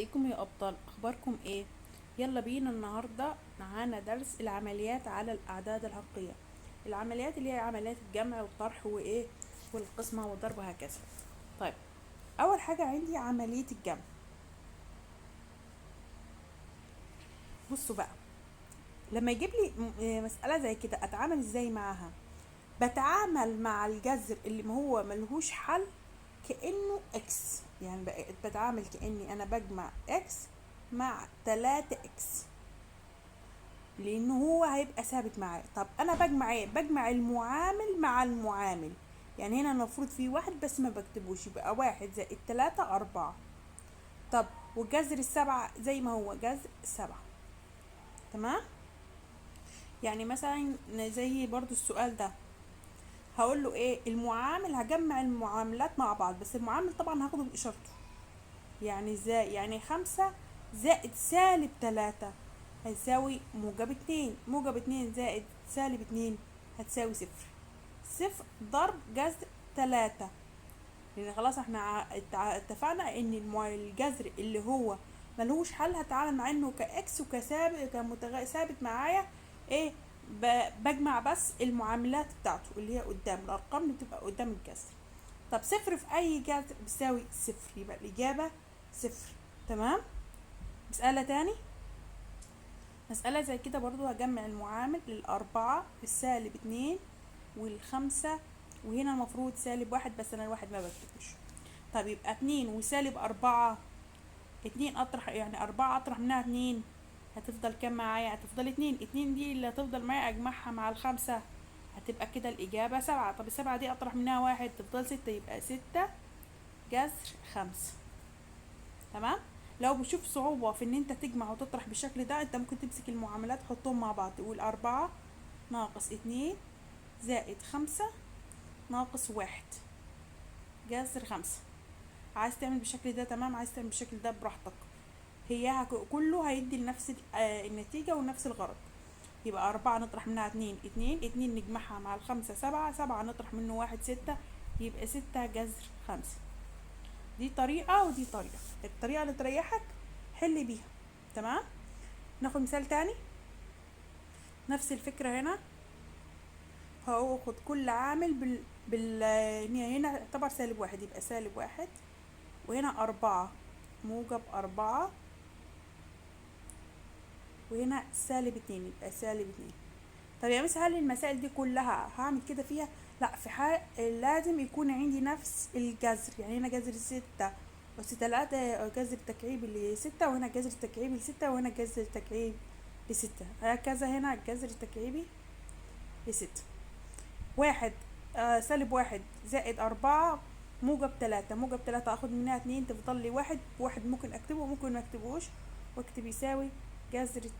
ازيكم يا ابطال؟ اخباركم ايه؟ يلا بينا النهارده معانا درس العمليات على الاعداد الحقيقيه. العمليات اللي هي عمليات الجمع والطرح وايه والقسمه والضرب وهكذا. طيب، اول حاجه عندي عمليه الجمع. بصوا بقى، لما يجيب لي مساله زي كده اتعامل ازاي معاها؟ بتعامل مع الجذر اللي ما هو ملهوش حل كأنه اكس، يعني بتعامل كأني انا بجمع اكس مع 3 اكس، لانه هو هيبقى ثابت معايا. طب انا بجمع ايه؟ بجمع المعامل مع المعامل. يعني هنا المفروض في واحد بس ما بكتبوش، يبقى 1 زائد 3 4. طب وجذر السبعة زي ما هو جذر 7. تمام. يعني مثلا زي برضو السؤال ده، هقول له ايه؟ المعامل هجمع المعاملات مع بعض، بس المعامل طبعا هاخده باشارته. يعني ازاي؟ يعني 5 زائد -3 هيساوي -2. -2 زائد -2 هتساوي 0. 0 ضرب جذر 3، لان خلاص احنا اتفقنا ان الجذر اللي هو ملهوش حل هتعامل مع انه كاكس وكثابت ثابت معايا. ايه؟ بجمع بس المعاملات بتاعته اللي هي قدام الارقام اللي بتبقى قدام الجذر. طب 0 في اي جذر بيساوي 0، يبقى الاجابه 0. تمام. مسألة تاني، مسألة زي كده برضو هجمع المعامل لل4 -2 وال5، وهنا المفروض -1 بس انا الواحد ما بكتبوش. طب يبقى 2 وسالب 4، 2 اطرح يعني 4 اطرح منها 2 هتفضل كام معايا؟ هتفضل 2. 2 دي اللي هتفضل معايا اجمعها مع ال5 هتبقى كده الإجابة 7. طب ال7 دي أطرح منها 1 تفضل 6، يبقى 6 جذر 5. تمام. لو بتشوف صعوبة في ان انت تجمع وتطرح بالشكل ده، انت ممكن تمسك المعاملات تحطهم مع بعض، تقول 4 ناقص 2 زائد 5 ناقص 1 جذر 5. عايز تعمل بالشكل ده تمام، عايز تعمل بالشكل ده براحتك. هي كله هيدي لنفس النتيجة ونفس الغرض. يبقى 4 نطرح منها 2 2 2 نجمعها مع ال5 7 7 نطرح منه 1 6، يبقى 6 جذر 5. دي طريقة ودي طريقة، الطريقة اللي تريحك حل بيها. تمام. ناخد مثال تاني، نفس الفكرة. هنا هاخد كل عامل هنا يعتبر -1 يبقى -1، وهنا 4 -4، وهنا -2 يبقى -2. طب يا مس هل المسائل دي كلها هعمل كده فيها؟ لا، في حال لازم يكون عندي نفس الجذر. يعني هنا جذر 6 بس 3 جذر تكعيبي ل6، وهنا جذر تكعيبي ل6، وهنا جذر تكعيبي ل6، هكذا هنا الجذر التكعيبي ل6. 1 -1 زائد 4 -3 اخد منها 2 تفضل لي 1. واحد ممكن اكتبه وممكن ما اكتبوش، واكتب يساوي جذر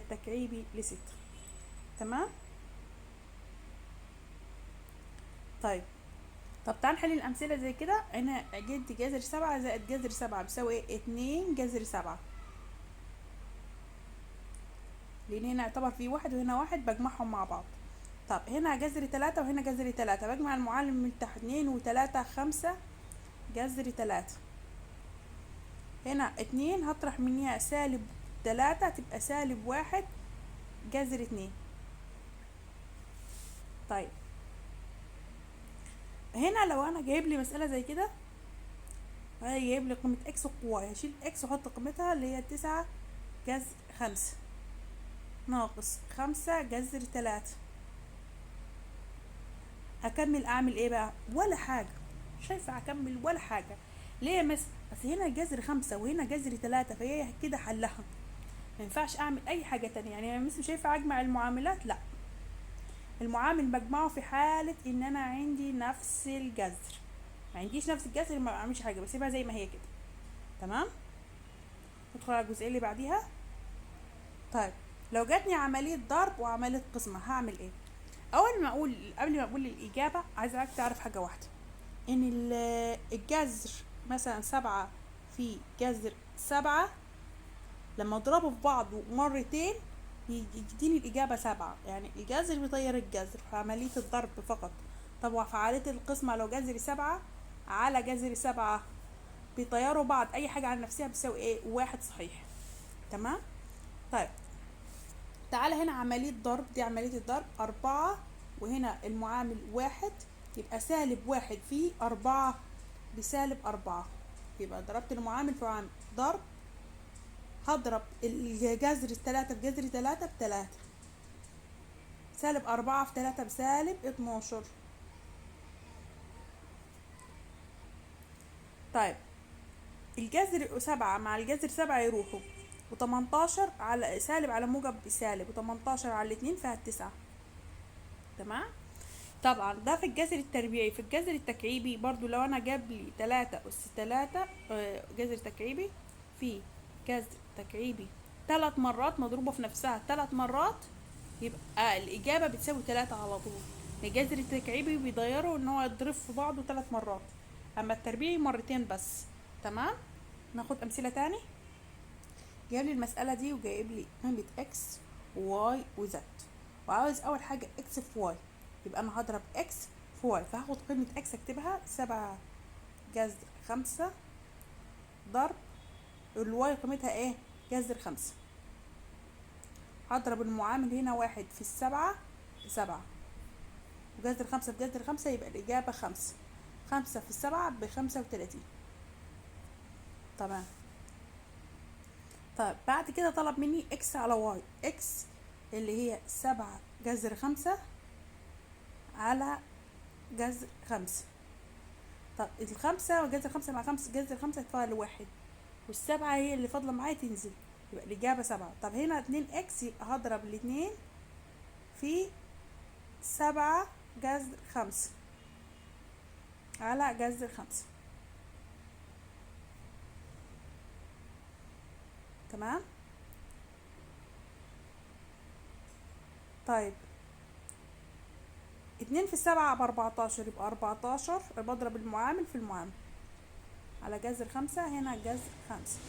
تكعيبي ل6. تمام. طيب، طب تعال نحل الأمثلة زي كده. أنا جبت جذر 7 زائد جذر 7 بيساوي ايه؟ 2 جذر 7، لأن هنا يعتبر في واحد وهنا واحد بجمعهم مع بعض. طب هنا جذر 3 وهنا جذر 3، بجمع المعلم من تحت 2 و3 5 جذر 3. هنا 2 هطرح منها -3 تبقى -1 جذر 2. طيب هنا لو أنا جايب لي مسألة زي كده، جايب لي قيمة اكس وقواي، هشيل اكس واحط قيمتها اللي هي 9 جذر 5 ناقص 5 جذر 3. اكمل اعمل ايه بقى؟ ولا حاجة، مش شايفة اكمل ولا حاجة. ليه يا مس؟ بس هنا جذر 5 وهنا جذر 3، فهي كده حلها، ما ينفعش اعمل اي حاجة تانية. يعني يا مس مش شايفة اجمع المعاملات؟ لا، المعامل بجمعه في حالة ان انا عندي نفس الجذر. ما عنديش نفس الجذر ما بعملش حاجة، بسيبها زي ما هي كده. تمام. ندخل على الجزئية اللي بعديها. طيب لو جاتني عملية ضرب وعملية قسمة هعمل ايه؟ قبل ما اقول الاجابة عايزك تعرف حاجة واحدة، ان الجذر مثلا 7 في جذر 7 لما اضربه في بعضه مرتين يديني الاجابة 7. يعني الجذر بيطير الجذر في عملية الضرب فقط. طب وفي عملية القسمة لو جذر 7 على جذر 7 بيطيروا بعض، اي حاجة عن نفسها بتساوي ايه؟ واحد صحيح. تمام. طيب تعالى هنا عملية ضرب، دي عملية الضرب 4 وهنا المعامل 1، يبقى سالب 1 في 4 بسالب 4. يبقى ضربت المعامل في معامل. ضرب، هضرب الجذر 3 في جذر 3 ب3، سالب 4 في 3 بسالب 12. طيب الجذر 7 مع الجذر 7 يروحوا، و18 على سالب على موجب بسالب، و18 على 2 فيها 9. تمام. طبعا ده في الجذر التربيعي. في الجذر التكعيبي برضو لو انا جاب لي 3 أس 3 جذر تكعيبي في جذر تكعيبي 3 مرات مضروبة في نفسها 3 مرات، يبقى الإجابة بتساوي 3 على طول. الجذر التكعيبي بيضيره ان هو يضرب في بعضه 3 مرات، اما التربيعي مرتين بس. تمام. ناخد أمثلة تاني. جايب لي المسألة دي وجايب لي قيمة اكس وواي وزد، وعاوز أول حاجة اكس في واي، يبقى أنا هضرب اكس في واي، فهاخد قيمة اكس اكتبها 7 جذر 5 ضرب الواي قيمتها ايه؟ جذر 5. هضرب المعامل هنا 1 في 7 ب7، وجذر 5 بجذر 5 يبقى الإجابة 5. 5 في 7 ب35. تمام. طيب بعد كده طلب مني اكس على واي. اكس اللي هي 7 جذر 5 على جذر 5. طب الخمسة وجذر 5 مع 5 جذر 5 يتفاضل لواحد، والسبعة هي اللي فاضلة معايا تنزل، يبقى الإجابة 7. طب هنا 2 اكس، يبقى هضرب الاتنين في 7 جذر 5 على جذر 5. تمام. طيب 2 في 7 ب14، يبقى 14 بضرب المعامل في المعامل على جذر 5. هنا جذر 5.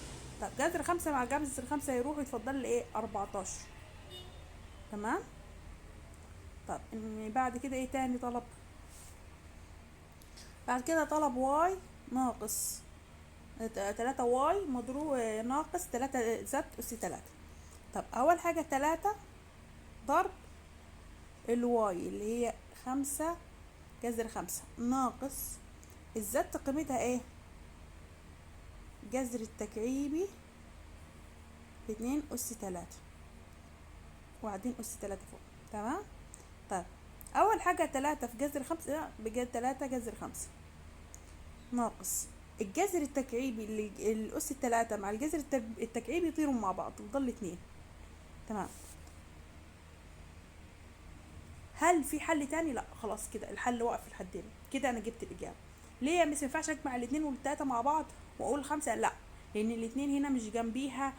طب جذر 5 مع جذر 5 يروح، يتفضل لي ايه؟ 14. تمام. طب بعد كده ايه تاني طلب؟ بعد كده طلب واي ناقص 3 واي مضروب ناقص 3 زد أس 3. طب أول حاجة 3 ضرب الواي اللي هي 5 جذر 5 ناقص الزد قيمتها ايه؟ جذر التكعيبي 2 أس 3 وبعدين أس 3 فوق. تمام. طيب أول حاجة 3 في جذر 5 بجد 3 جذر 5 ناقص الجذر التكعيبي اللي الأس 3 مع الجذر التكعيبي يطيروا مع بعض يفضل 2. تمام. هل في حل تاني؟ لا خلاص كده الحل واقف في الحدين كده، انا جبت الاجابه. ليه يا مس ما ينفعش اجمع الاثنين والثلاثه مع بعض واقول 5؟ لا، لان الاثنين هنا مش جنبيها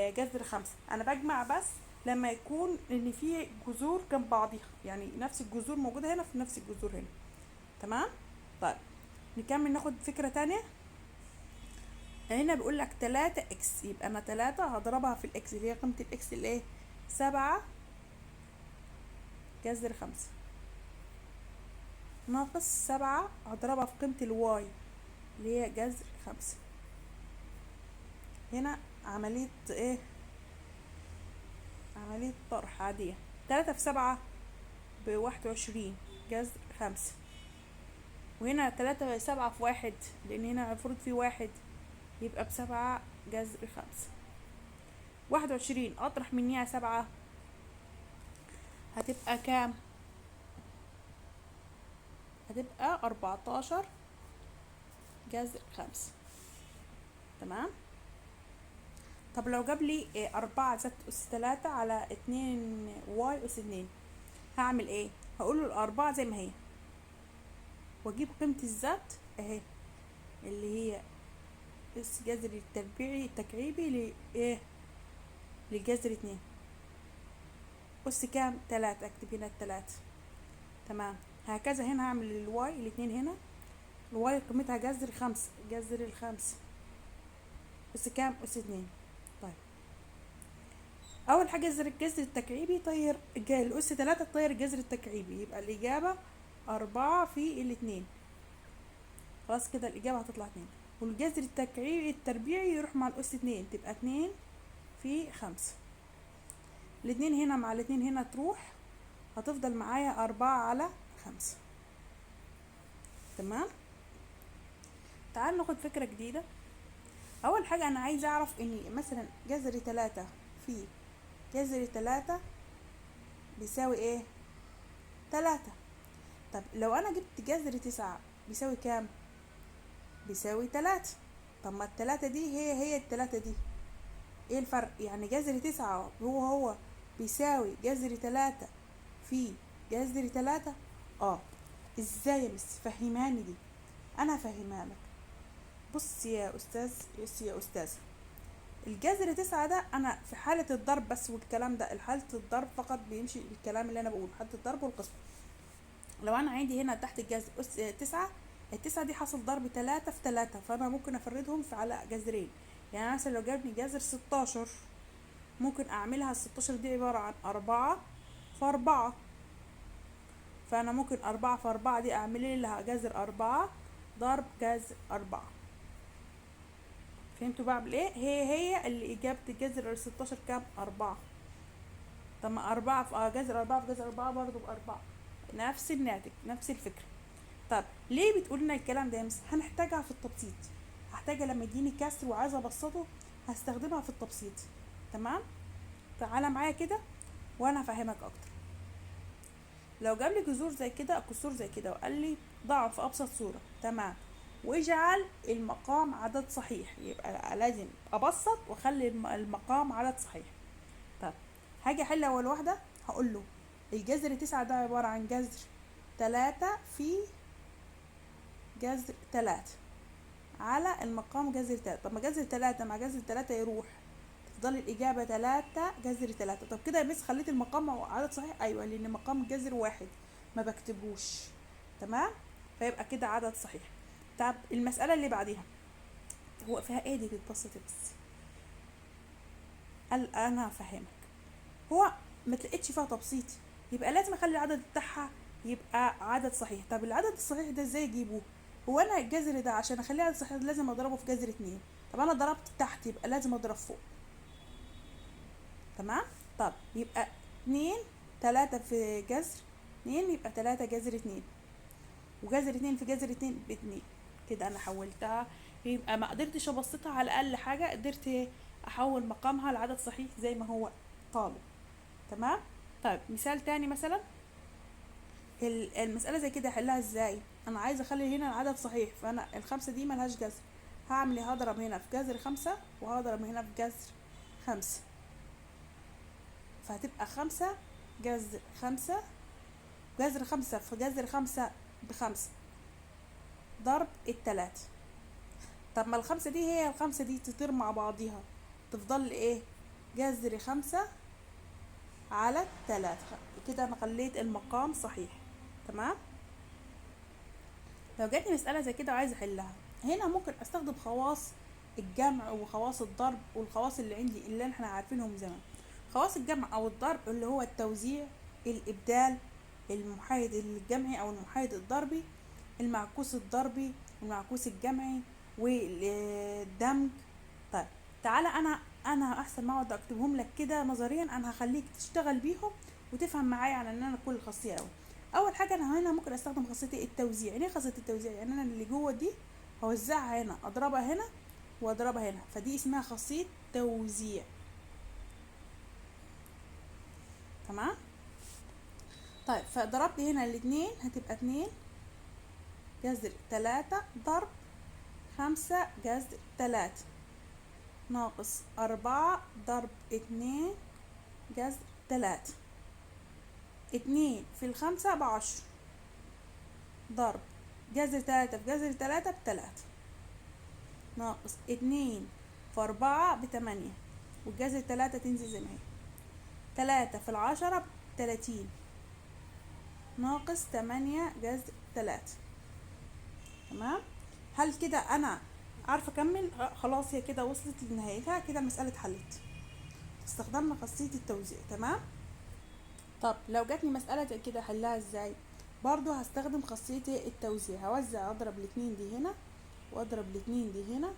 جذر 5. انا بجمع بس لما يكون ان في جذور جنب بعضيها، يعني نفس الجذور موجوده هنا في نفس الجذور هنا. تمام. طيب نكمل ناخد فكره تانية. هنا بيقول لك 3 اكس، يبقى انا 3 هضربها في الاكس اللي هي قيمه الاكس اللي ايه؟ 7 جذر 5 ناقص 7 هضربها في قيمة الواي اللي هي جذر 5. هنا عملية ايه؟ عملية طرح عادية. 3 في 7 ب21 جذر 5، وهنا 3 في 7 في 1 لأن هنا المفروض في 1 يبقى ب7 جذر 5. 21 أطرح منيها 7 هتبقى كام؟ هتبقى 14 جذر 5. تمام. طب لو جاب لي 4 زد أس 3 على 2 واي أس 2 هعمل ايه؟ هقول له الأربعة زي ما هي واجيب قيمة الزد اهي اللي هي اس جذر التربيعي التكعيبي لايه؟ لجذر 2 أس كام؟ 3. اكتب هنا 3. تمام. هكذا هنا هعمل الواي الاتنين هنا، الواي قيمتها جذر 5 جذر 5 أس كام؟ أس 2. طيب أول حاجة الجذر التكعيبي طير الأس 3 طير الجذر التكعيبي، يبقى الإجابة 4 في 2. خلاص كده الإجابة هتطلع 2. والجذر التربيعي يروح مع الأس 2، تبقى 2 في 5. الاتنين هنا مع الاتنين هنا تروح، هتفضل معايا 4/5. تمام. تعال ناخد فكرة جديدة. أول حاجة أنا عايزة أعرف إن مثلا جذر 3 في جذر 3 بيساوي إيه؟ 3. طب لو أنا جبت جذر 9 بيساوي كام؟ بيساوي 3. طب ما ال3 دي هي ال3 دي، ايه الفرق؟ يعني جذر 9 هو بيساوي جذر 3 في جذر 3. ازاي يا مس؟ فهماني دي. انا هفهمها لك. بص يا استاذ، الجذر 9 ده انا في حالة الضرب بس، والكلام ده حالة الضرب فقط بيمشي الكلام اللي انا بقوله، حالة الضرب والقسم. لو انا عندي هنا تحت الجذر أس 9، ال9 دي حصل ضرب 3 في 3، فانا ممكن افردهم على جذرين. يعني مثلا لو جابني جذر 16 ممكن اعملها ال16 دي عبارة عن 4 في 4، فانا ممكن 4 في 4 دي اعمل لها جذر 4 ضرب جذر 4. فهمتوا بعمل ايه؟ هي اللي اجابة الجذر 16 كام؟ 4. طب ما 4 في جذر 4 في جذر 4 برضه ب4، نفس الناتج نفس الفكرة. طب ليه بتقول لنا الكلام ده يا مس؟ هنحتاجها في التبسيط، هحتاجها لما يديني كسر وعايزه ابسطه، هستخدمها في التبسيط. تمام. تعالى معايا كده وانا هفهمك اكتر. لو جاب لي جذور زي كده، كسور زي كده، وقال لي ضعه في ابسط صوره، تمام، واجعل المقام عدد صحيح، يبقى لازم ابسط واخلي المقام عدد صحيح. طب هاجي احل اول واحده، هقول له الجذر 9 ده عباره عن جذر 3 في جذر 3 على المقام جذر 3. طب ما جذر 3 مع جذر 3 يروح، تفضل الإجابة 3 جذر 3. طب كده يا مس خليت المقام عدد صحيح؟ أيوة، لأن مقام الجذر 1 ما بكتبوش. تمام، فيبقى كده عدد صحيح. طب المسألة اللي بعديها هو فيها ايه دي؟ بتبسط بس. قال أنا هفهمك. هو ما تلقيتش فيها تبسيط، يبقى لازم أخلي العدد بتاعها يبقى عدد صحيح. طب العدد الصحيح ده ازاي اجيبه؟ هو انا الجذر ده عشان اخليه عدد صحيح لازم اضربه في جذر 2. طب انا ضربت تحت يبقى لازم اضرب فوق. تمام. طب يبقى 2 3 في جذر 2 يبقى 3 جذر 2، وجذر 2 في جذر 2 ب2. كده انا حولتها، يبقى ما قدرتش ابسطها، على الاقل حاجه قدرت احول مقامها لعدد صحيح زي ما هو طالب. تمام. طيب مثال تاني، مثلا المسألة زي كده احلها ازاي؟ انا عايزة اخلي هنا العدد صحيح، فانا ال5 دي ملهاش جذر، هعمل ايه؟ هضرب هنا في جذر 5 وهضرب هنا في جذر 5، فهتبقى 5 جذر 5، جذر 5 في جذر 5 ب5 ضرب ال3. طب ما ال5 دي هي ال5 دي تطير مع بعضيها، تفضل ايه؟ جذر 5 على 3. كده انا خليت المقام صحيح. تمام. لو جاتني مسألة زي كده وعايزة احلها، هنا ممكن استخدم خواص الجمع وخواص الضرب والخواص اللي عندي اللي احنا عارفينهم زمان. خواص الجمع او الضرب اللي هو التوزيع، الابدال، المحايد الجمعي او المحايد الضربي، المعكوس الضربي، المعكوس الجمعي، والدمج. طيب تعالى انا احسن ما اقعد اكتبهم لك كده نظريا، انا هخليك تشتغل بيهم وتفهم معايا على ان انا كل خاصيه قوي. اول حاجه انا هنا ممكن استخدم خاصيه التوزيع. يعني ايه خاصيه التوزيع؟ يعني انا اللي جوه دي هوزعها هنا، اضربها هنا واضربها هنا، فدي اسمها خاصيه توزيع. تمام. طيب فضربت هنا الاتنين، هتبقى 2 جذر 3 ضرب 5 جذر 3 ناقص 4 ضرب 2 جذر 3. 2 في ال5 ب10 ضرب جذر 3 في جذر 3 ب3 ناقص 2 في 4 ب8، والجذر 3 تنزل زي ما هي. 3 في ال10 ب30 ناقص 8 جذر 3. تمام. هل كده انا عارفه اكمل؟ خلاص هي كده وصلت لنهايتها، كده المساله اتحلت، استخدمنا خاصيه التوزيع. تمام. طب لو جاتني مساله زي كده احلها ازاي؟ برضو هستخدم خاصيه التوزيع، هوزع، اضرب الاتنين دي هنا واضرب الاتنين دي هنا،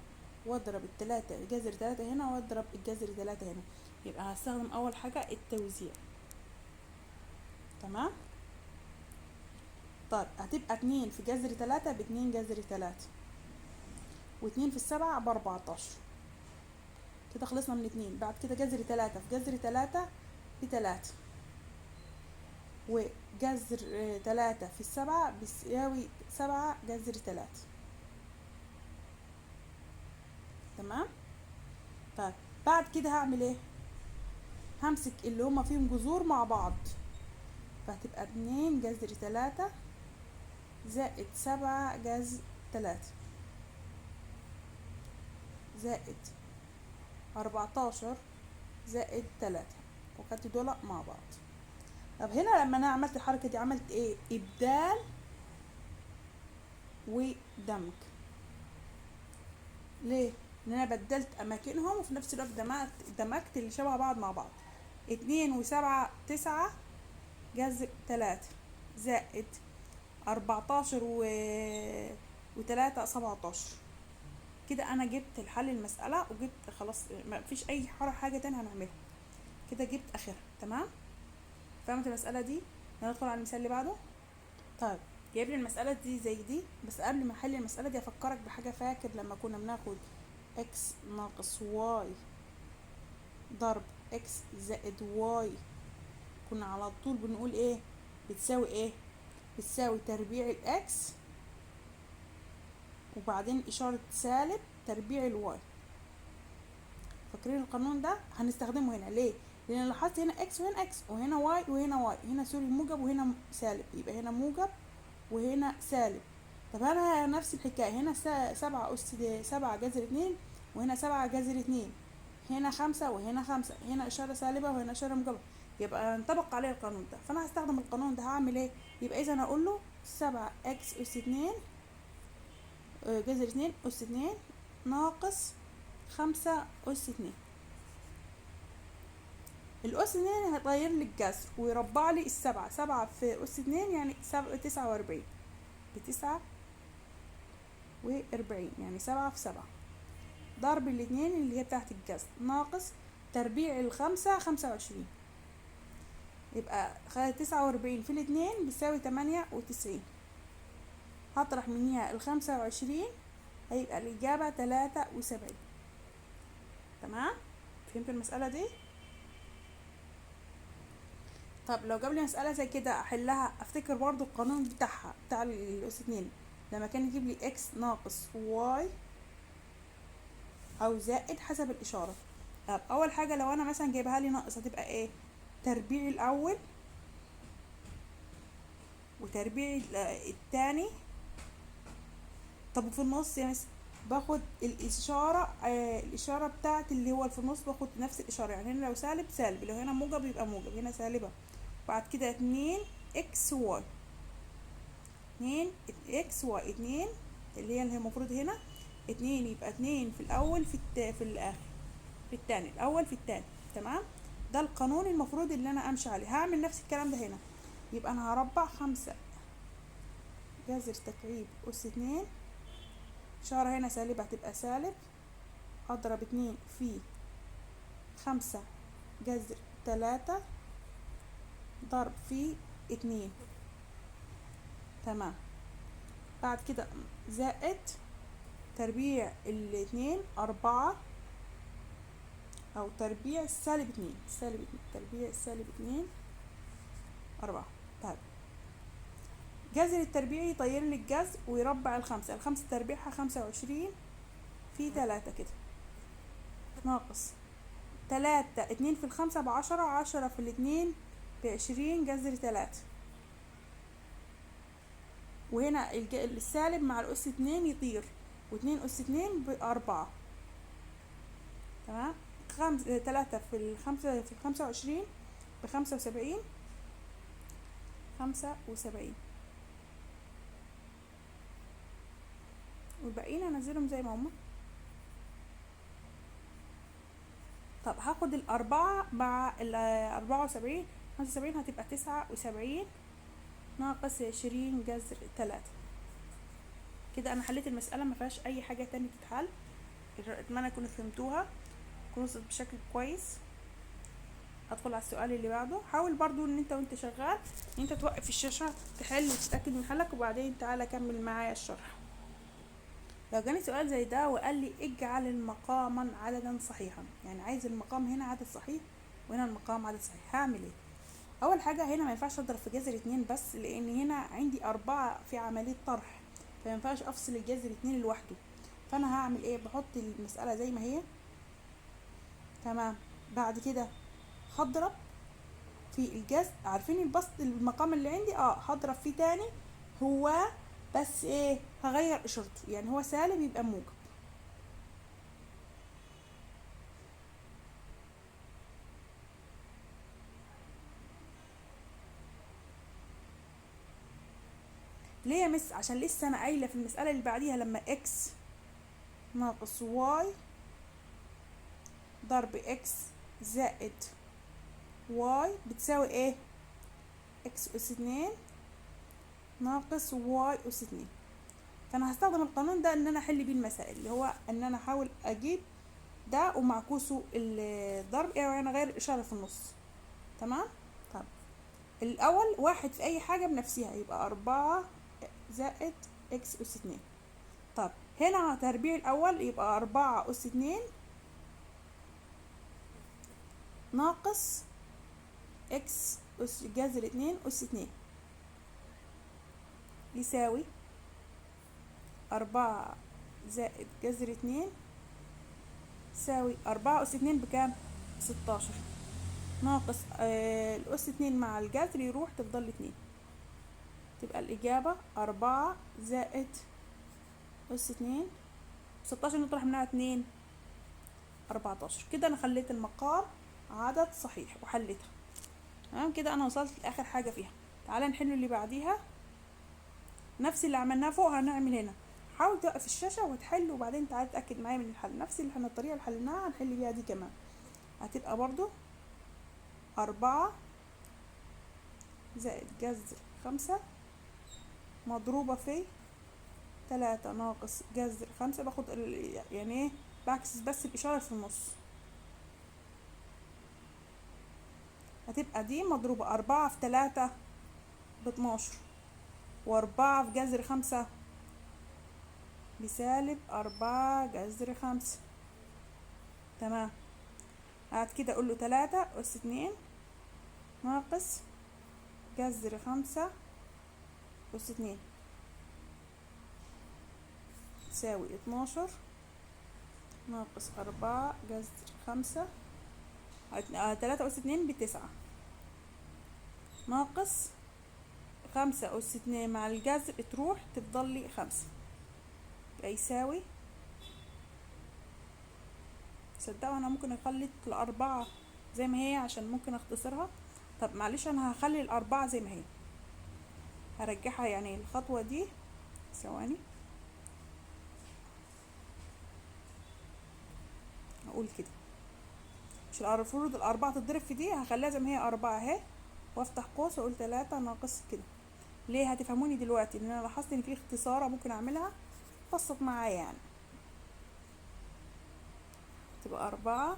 واضرب التلاتة جذر تلاتة هنا، واضرب الجذر تلاتة هنا. يبقى هستخدم اول حاجة التوزيع. تمام. طيب هتبقى 2 في جذر 3 ب2 جذر 3، و2 في السبعة ب14. كده خلصنا من 2. بعد كده جذر 3 في جذر 3 ب3، وجذر 3 في السبعة بيساوي 7 جذر 3. تمام. طيب بعد كده هعمل ايه؟ همسك اللي هما فيهم جذور مع بعض، فهتبقى 2 جذر 3 زائد 7 جذر 3 زائد 14 زائد 3، وخدت دول مع بعض. طب هنا لما انا عملت الحركة دي عملت ايه؟ ابدال ودمج. ليه؟ ان انا بدلت اماكنهم وفي نفس الوقت دمجت اللي شبه بعض مع بعض. 2 و7 9 جذر 3 زائد 14 و3 17. كده انا جبت الحل المسألة، وجبت خلاص ما فيش اي حاجة تانية هنعملها. كده جبت اخرها. تمام. فهمت المسألة دي؟ ندخل على المثال اللي بعده. طيب جايب لي المسألة دي زي دي، بس قبل ما احل المسألة دي افكرك بحاجة. فاكر لما كنا بناخد اكس ناقص واي ضرب اكس زائد واي، كنا على طول بنقول ايه؟ بتساوي ايه؟ بتساوي تربيع الاكس وبعدين اشارة سالب تربيع الواي. فاكرين القانون ده؟ هنستخدمه هنا. ليه؟ لان انا لاحظت هنا اكس وهنا اكس، وهنا واي وهنا واي، هنا سوري موجب وهنا سالب، يبقى هنا موجب وهنا سالب. طب انا نفس الحكايه هنا 7 اس 7 جذر 2، وهنا 7 جذر 2، هنا 5 وهنا 5، هنا اشاره سالبه وهنا اشاره موجبه، يبقى ينطبق عليه القانون ده. فانا هستخدم القانون ده. هعمل ايه؟ يبقى اذا هقول له 7 اكس اس 2 جذر 2 اس 2 ناقص 5 اس 2. الاس 2 هيطير لي الجذر ويربع لي السبعة. 7 في اس 2 يعني 49 ب49، يعني 7 في 7 ضرب الاتنين اللي هي بتاعت الجذر ناقص تربيع الخمسة 25. يبقى 49 في الاتنين بيساوي 98. هطرح منها ال25 هيبقى الإجابة 73. تمام. فهمت المسألة دي؟ طب لو جاب لي مسألة زي كده احلها، افتكر برضو القانون بتاعها بتاع الاس 2 لما كان يجيب لي اكس ناقص واي او زائد حسب الاشارة. طب اول حاجة لو انا مثلا جايبها لي ناقص هتبقى ايه؟ تربيع الاول وتربيع التاني. طب وفي النص يعني باخد الاشارة الاشارة بتاعت اللي هو في النص، باخد نفس الاشارة. يعني هنا لو سالب سالب، لو هنا موجب يبقى موجب، هنا سالبة. بعد كده 2 اكس واي، 2 اكس واي 2 اللي هي المفروض هنا 2، يبقى 2 في الاول في الاخر في التاني، الاول في التاني. تمام. ده القانون المفروض اللي انا امشي عليه. هعمل نفس الكلام ده هنا. يبقى انا هربع 5 جذر تكعيب اس 2، اشارة هنا سالبة هتبقى سالب، اضرب 2 في 5 جذر 3 ضرب في 2. تمام. بعد كده زائد تربيع الاتنين 4 او تربيع السالب 2 تربيع السالب 2 4. طيب جذر التربيع يطير لي الجذر ويربع الخمسة تربيعها 25 في 3 كده ناقص 3 2 في الخمسة ب10، 10 في الاتنين ب20 جذر 3. وهنا السالب مع الأس 2 يطير، و2 أس 2 ب4. تمام. 3 في الخمسة في 25 ب75، 75. والباقيين هنزلهم زي ما هما. طب هاخد الأربعة مع 74، 75 هتبقى 79 ناقص 20 جذر 3. كده انا حليت المسألة، ما فيهاش اي حاجة تاني تتحل. اتمنى تكونوا فهمتوها، تكونوا وصلت بشكل كويس. ادخل على السؤال اللي بعده. حاول برضو ان انت وانت شغال ان انت توقف الشاشة تحل وتتأكد من حلك، وبعدين تعالى كمل معايا الشرح. لو جاني سؤال زي ده وقال لي اجعل المقاما عددا صحيحا، يعني عايز المقام هنا عدد صحيح وهنا المقام عدد صحيح، هعمل ايه؟ اول حاجة هنا ما ينفعش اضرب في جذر 2 بس، لان هنا عندي 4 في عملية طرح، فما ينفعش افصل الجذر 2 لوحده. فانا هعمل ايه؟ بحط المسألة زي ما هي. تمام. بعد كده هضرب في الجذر، عارفين البسط المقام اللي عندي، هضرب فيه تاني. هو بس ايه؟ هغير اشارته، يعني هو سالب يبقى موجب. ليه يا مس؟ عشان لسه انا قايله في المساله اللي بعديها لما اكس ناقص واي ضرب اكس زائد واي بتساوي ايه؟ اكس اس 2 ناقص واي اس 2. فانا هستخدم القانون ده ان انا احل بيه المسائل، اللي هو ان انا احاول اجيب ده ومعكوسه الضرب ايه، وانا غير الاشاره في النص. تمام. طب الاول واحد في اي حاجه بنفسها، يبقى 4 زائد اكس اس 2. طب هنا تربيع الاول يبقى 4 اس 2 ناقص اكس اس جذر 2 اس 2 يساوي 4 زائد جذر 2 يساوي 4 اس 2 بكام؟ 16 ناقص الاس 2 مع الجذر يروح تفضل لي 2. تبقى الإجابة 4 زائد اس 2 16 نطرح منها 2 14. كده أنا خليت المقام عدد صحيح وحليتها. تمام كده أنا وصلت لآخر حاجة فيها. تعالى نحل اللي بعديها، نفس اللي عملناه فوق هنعمل هنا. حاول توقف الشاشة وتحل، وبعدين تعالى تأكد معايا من الحل. نفس الطريقة اللي حلناها هنحل بيها دي كمان. هتبقى برضو 4 زائد جذر 5 مضروبة في 3 ناقص جذر 5. باخد يعني ايه، بعكس بس الإشارة في النص. هتبقى دي مضروبة 4 في 3 ب12، و4 في جذر 5 بسالب 4 جذر 5. تمام. بعد كده اقول له 3 اس 2 ناقص جذر 5 اس 2 تساوي 12 ناقص 4 جذر 5. 3 اس 2 ب9 ناقص 5 اس 2 مع الجذر تروح تفضل لي 5، يبقى يساوي. صدقوا انا ممكن اخلي الأربعة زي ما هي عشان ممكن اختصرها. طب معلش انا هخلي الأربعة زي ما هي، هرجعها يعني الخطوة دي. ثواني اقول كده، مش المفروض الأربعة تتضرب في دي، هخليها زي ما هي 4 اهي، وافتح قوس واقول 3 ناقص كده. ليه؟ هتفهموني دلوقتي ان انا لاحظت ان في اختصارة ممكن اعملها، بسط معايا يعني. تبقى 4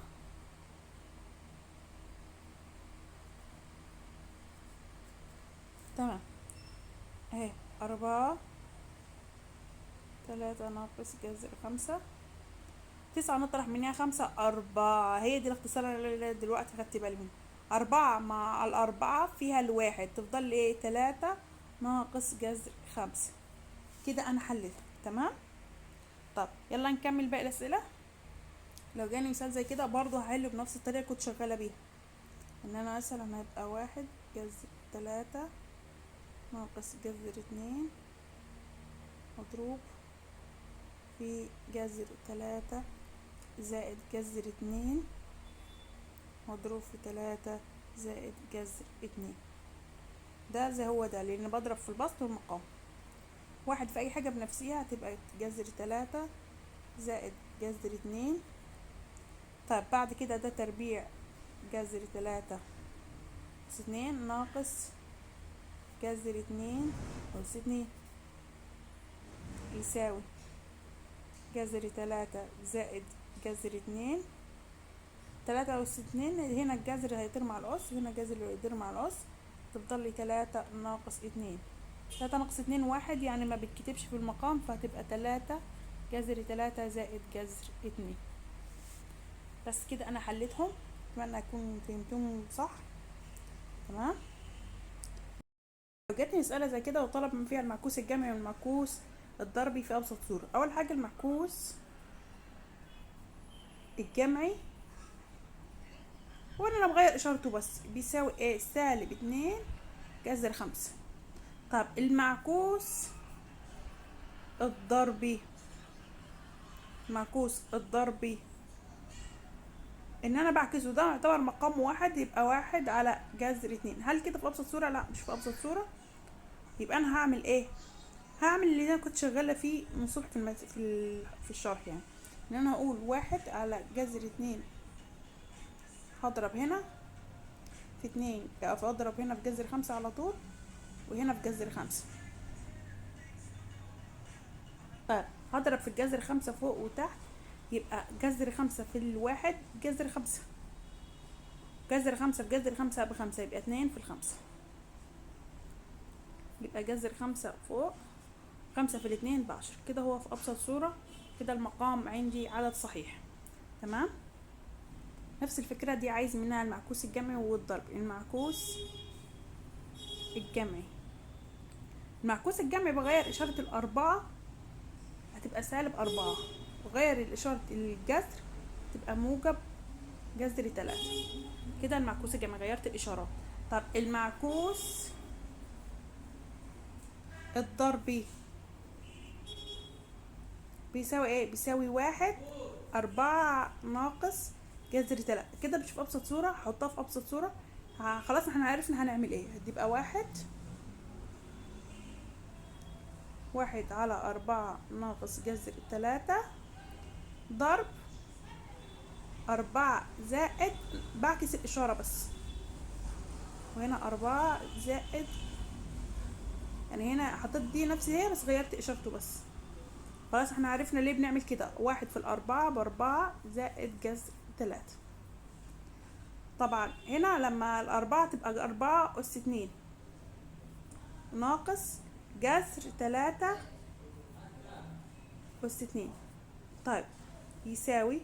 تمام اهي 4 3 ناقص جذر 5 9 نطرح منها 5 4. هي دي الاختصار اللي دلوقتي خدت بالي منه. 4 مع الأربعة فيها الواحد تفضل لي ايه؟ 3 ناقص جذر 5. كده انا حليتها. تمام. طب يلا نكمل باقي الأسئلة. لو جاني مثال زي كده برضه هحله بنفس الطريقة اللي كنت شغالة بيها، ان انا مثلا هيبقى 1 جذر 3 ناقص جذر 2 مضروب في جذر 3 زائد جذر 2 مضروب في 3 زائد جذر 2. ده زي هو ده، لان بضرب في البسط والمقام. واحد في اي حاجة بنفسها هتبقى جذر 3 زائد جذر 2. طيب بعد كده ده تربيع جذر 3 أس 2 ناقص جذر 2 أس 2. يساوي جذر 3 زائد جذر 2. 3 أس 2، هنا الجذر هيطير مع الأس وهنا الجذر هيطير مع الأس، تفضل لي 3 ناقص 2. 3 ناقص 2 1، يعني ما بتكتبش في المقام، فهتبقى 3 جذر 3 زائد جذر 2. بس كده أنا حليتهم، أتمنى أكون فهمتهم صح. تمام. لو جاتني مسألة زي كده وطلب من فيها المعكوس الجمعي والمعكوس الضربي في أبسط صورة، أول حاجة المعكوس الجمعي وانا بغير اشارته بس بيساوي ايه؟ سالب 2 جذر 5. طب المعكوس الضربي، المعكوس الضربي ان انا بعكسه، ده يعتبر مقام واحد، يبقى 1 على جذر 2. هل كده في ابسط صورة؟ لا مش في ابسط صورة. يبقى انا هعمل ايه؟ هعمل اللي انا كنت شغالة فيه من الصبح في الشرح، يعني ان انا هقول 1 على جذر 2، هضرب هنا في 2، فاضرب هنا في جذر 5 على طول، وهنا في جذر 5. طيب هضرب في الجذر 5 فوق وتحت، يبقى جذر 5 في الواحد جذر 5، جذر 5 في جذر 5 ب5، يبقى 2 في 5، يبقى جذر 5 فوق 5 في 2 ب10. كده هو في أبسط صورة، كده المقام عندي عدد صحيح. تمام. نفس الفكرة دي عايز منها المعكوس الجمعي والضرب. المعكوس الجمعي، المعكوس الجمعي بغير إشارة الأربعة، هتبقى -4، وغير إشارة الجذر تبقى موجب جذر 3. كده المعكوس الجمعي غيرت الإشارات. طب المعكوس الضربي بيساوي ايه؟ بيساوي 1 4 ناقص جذر 3. كده مش في أبسط صورة، هحطها في أبسط صورة. خلاص احنا عرفنا هنعمل ايه. هتبقى 1 على 4 ناقص جذر 3 ضرب 4 زائد، بعكس الإشارة بس، وهنا 4 زائد، يعني هنا حطيت دي نفس هي بس غيرت إشارته بس. خلاص احنا عرفنا ليه بنعمل كده. 1 في 4 ب4 زائد جذر 3. طبعا هنا لما 4 تبقى 4 أس 2 ناقص جذر 3 أس 2. طيب يساوي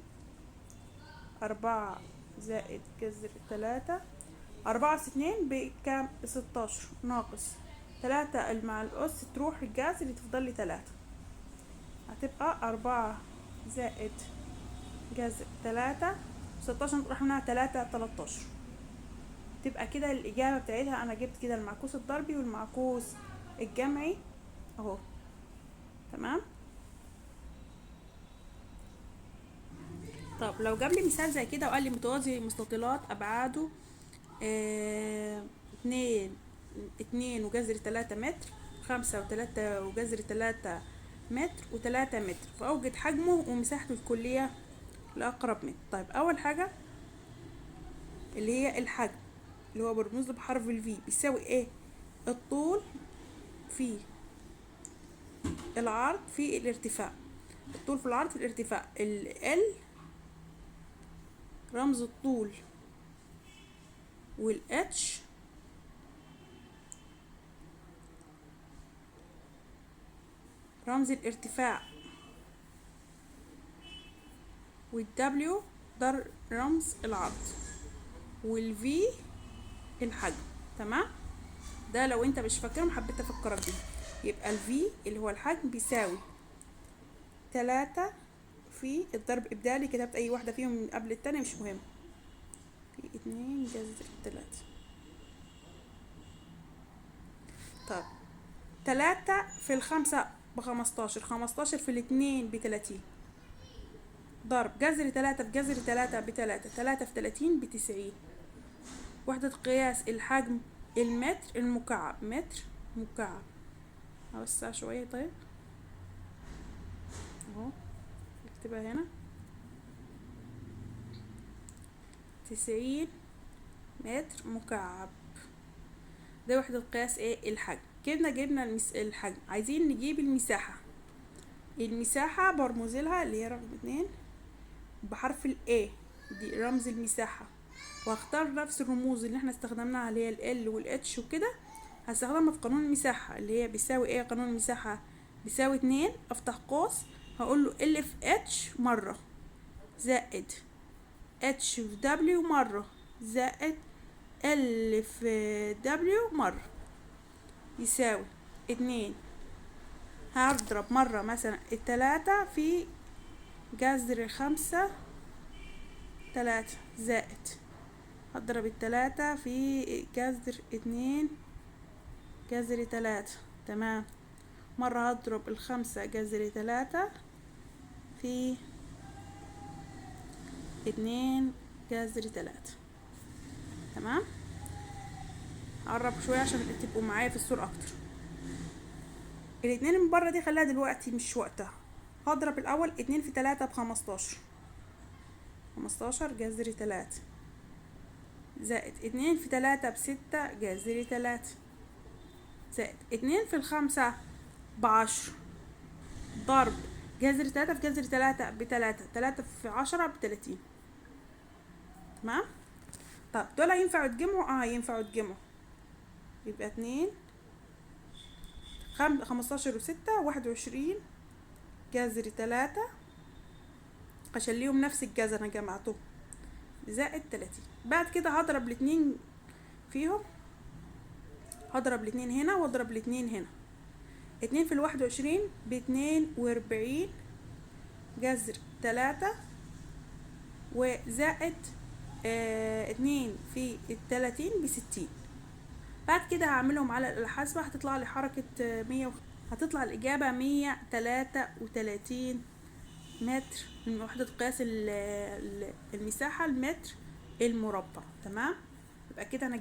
4 زائد جذر 3. 4 أس 2 بكام؟ ب16 ناقص 3 مع الأس تروح الجذر تفضل لي 3، هتبقى 4 زائد جذر 3، 16 نطرح منها 3 13. تبقى كده الإجابة بتاعتها أنا جبت كده المعكوس الضربي والمعكوس الجمعي أهو. تمام. طب لو جاب لي مثال زي كده وقال لي متوازي مستطيلات أبعاده 2 وجذر 3 متر، 5 و3 وجذر 3 متر و3 متر، فأوجد حجمه ومساحته الكلية لأقرب متر. طيب أول حاجة اللي هي الحجم، اللي هو برمز له بحرف الفي، بيساوي ايه؟ الطول في العرض في الارتفاع. الطول في العرض في الارتفاع. ال رمز الطول، والاتش رمز الارتفاع، والدبليو ده رمز العرض، والفي الحجم. تمام. ده لو انت مش فاكرهم حبيت افكرك بيه. يبقى الفي اللي هو الحجم بيساوي 3 في الضرب ابدالي، كتبت اي واحدة فيهم قبل التانية مش مهم، في 2 جذر 3. طب 3 في 5 ب15، 15 في 2 ب30، ضرب جذر 3 في جذر 3 ب3، 3 في 30 ب90. وحدة قياس الحجم المتر المكعب، متر مكعب. اوسع شوية طيب اهو، اكتبها هنا 90 متر مكعب. ده وحدة قياس ايه؟ الحجم. كده جبنا الحجم، عايزين نجيب المساحة. المساحة برمزلها اللي هي رقم 2 بحرف ال A، دي رمز المساحة. وهختار نفس الرموز اللي احنا استخدمناها اللي هي ال L وال H وكده، هستخدمها في قانون المساحة اللي هي بيساوي ايه. قانون المساحة بيساوي 2، افتح قوس، هقول له L في H مرة زائد H في W مرة زائد L في W مرة يساوي 2. هضرب مرة مثلا 3 في جذر 5 3 زائد هضرب 3 في جذر 2 جذر 3. تمام. مرة هضرب 5 جذر 3 في 2 جذر 3. تمام. اقرب شوية عشان تبقوا معايا في الصورة اكتر. الاتنين من بره دي خليها دلوقتي مش وقتها. هضرب الاول 2 في 3 ب15، 15 جذر 3 زائد 2 في 3 ب6 جذر 3 زائد 2 في 5 ب10 ضرب جذر 3 في جذر 3 ب3، 3 في 10 ب30. تمام. طب دول ينفعوا يتجمعوا؟ ينفعوا يتجمعوا. يبقى 2 15 و6 21 جذر 3 عشان ليهم نفس الجذر انا جمعتهم زائد 30. بعد كده هضرب الاتنين فيهم، هضرب الاتنين هنا واضرب الاتنين هنا. 2 في 21 ب42 جذر 3 وزائد 2 في 30 ب60. بعد كده هعملهم على الحاسبة، هتطلع لي حركة 100 هتطلع الإجابة 133 متر من وحدة قياس المساحة المتر المربع. تمام. يبقى كده أنا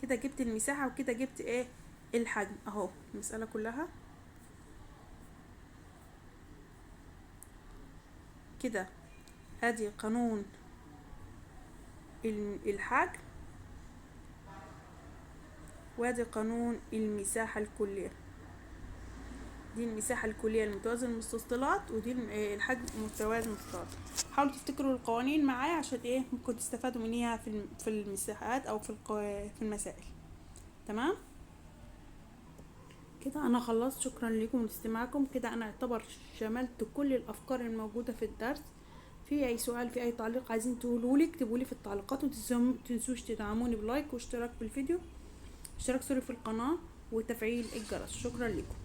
جبت المساحة وكده جبت ايه الحجم اهو. المسألة كلها كده. ادي قانون الحجم وادي قانون المساحة الكلية. دي المساحة الكلية المتوازن المستطيلات، ودي الحجم المتوازن المستطيلات. حاولوا تفتكروا القوانين معايا عشان ايه ممكن تستفادوا منها في المساحات او في المسائل. تمام. كده انا خلصت. شكرا لكم لاستماعكم. كده انا اعتبر شملت كل الافكار الموجودة في الدرس. في اي سؤال، في اي تعليق عايزين تقولوا لي اكتبوا لي في التعليقات، وتنسوش تدعموني بلايك واشتراك في الفيديو، اشتراك في القناة وتفعيل الجرس. شكرا لكم.